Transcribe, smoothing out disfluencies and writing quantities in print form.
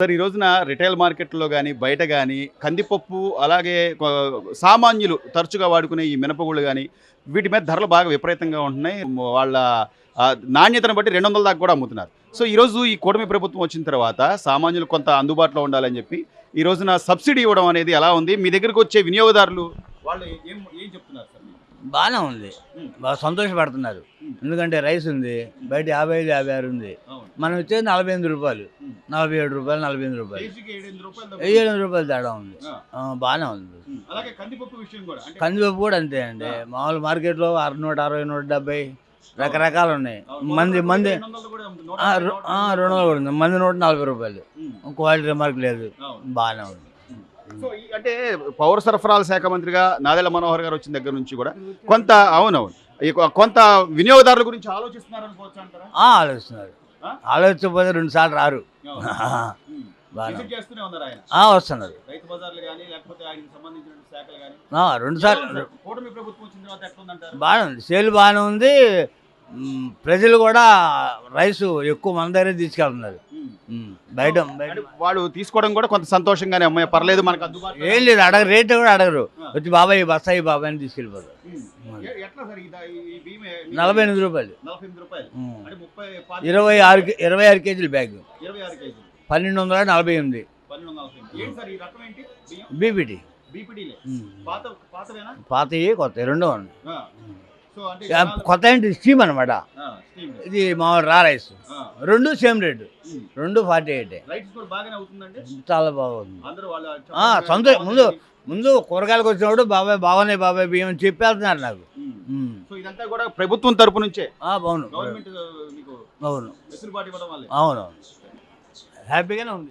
Sir ఈ రోజున retail మార్కెట్‌లో గాని, బయట గాని కందిపప్పు అలాగే సామాన్యులు తరచుగా వాడుకునే ఈ మినపగుళ్ళు గాని, వీటి మీద ధరలు బాగా విపరీతంగా ఉంటున్నాయి. వాళ్ళ నాణ్యతను బట్టి 200 దాకా కూడా అమ్ముతున్నారు. సో, ఈరోజు ఈ కూటమి ప్రభుత్వం వచ్చిన తర్వాత సామాన్యులు కొంత అందుబాటులో ఉండాలని చెప్పి, ఈ రోజున సబ్సిడీ ఇవ్వడం అనేది ఎలా ఉంది? మీ దగ్గరికొచ్చే వినియోగదారులు వాళ్ళు ఏం ఏం చెప్తున్నారు సార్ మీకు? బాగానే ఉంది. హ్మ్. బాగా సంతోషపడుతున్నారు. హ్మ్. ఎందుకంటే రైస్ ఉంది. బయట 55, 56 ఉంది. అవును. మనం ఇచ్చేది రూ. 45. హ్మ్. రూ. 47, రూ. 48. కేజీకి రూ. 7, 8 రూ. 7 తేడా ఉంది. ఆ! బాగానే ఉంది. అలాగే కందిపప్పు విషయం కూడా అంటే కందిపప్పు కూడా అంతే అండి. మామూలు మార్కెట్లో 160, 170 రకరకాలు ఉన్నాయి. మంది 200 కూడా ఉంది. 200 కూడా ఉంది. మంది రూ. 140. హ్మ్. క్వాలిటీ రిమార్క్ లేదు. అవును. బాగానే ఉంది. సో అంటే పౌర సరఫరాల శాఖ మంత్రిగా నాదెళ్ల మనోహర్ గారు వచ్చిన దగ్గర నుంచి కూడా కొంత అవునవును కొంత వినియోగదారుల గురించి ఆలోచిస్తున్నారు అనుకోవచ్చు అంటారా? ఆలోచిస్తున్నారు. ఆ? ఆలోచించకపోతే 2 సార్లు రారు. బాగానే విజిట్ చేస్తూనే ఉన్నారు ఆయన. వస్తున్నారు. రైతు బజార్లు కానీ లేకపోతే ఆయనకి సంబంధించిన శాఖలు కానీ 2 సార్లు కూటమి ప్రభుత్వం వచ్చిన తర్వాత ఎట్లుందంటారు? బాగానే ఉంది. సేల్ బాగానే ఉంది. ప్రజలు కూడా రైస్ ఎక్కువ మన దగ్గరే తీసుకెళ్తున్నారు. బయట అంటే వాడు తీసుకోవడం కూడా కొంత సంతోషంగానే అమ్మాయి పర్లేదు మనకు అందుబాటులో ఏం లేదు, రేట్ కూడా అడగరు. వచ్చి బాబాయ్ బస్తాయి బాబాయ్ అని తీసుకెళ్ళిపోతారు. ఎట్లా సార్ ఈ బియ్యం రూ. 48. 48 రూపాయలు అంటే 26 కేజీల బ్యాగ్ 26 కేజీలు 1248. 1240 ఏంటి సార్ ఈ రకం ఏంటి బియ్యం? బీపీటీ. బీపీడీలే పాతవేనా? పాతవి కొత్త రెండో ఉంది. సో అంటే కొత్త ఏంటి స్టీమ్ అనమాట. స్టీమ్ ఇది మామూలు రా రైస్. రెండు సేమ్ రేటు. 48. రైట్స్ కూడా బాగానే అవుతుందండి. చాలా బాగుంది. అందరూ వాళ్ళు సంతోషం. ముందు కూరగాయలకు వచ్చినప్పుడు బాబాయ్ బాగున్నాయి బాబాయ్ బియ్యం అని చెప్పేస్తున్నారు నాకు. సో ఇదంతా కూడా ప్రభుత్వం తరపు నుంచే బాగుంది. గవర్నమెంట్ మీకు అవును వెసులుబాటు ఇవ్వడం వల్లే. అవును హ్యాపీగానే ఉంది.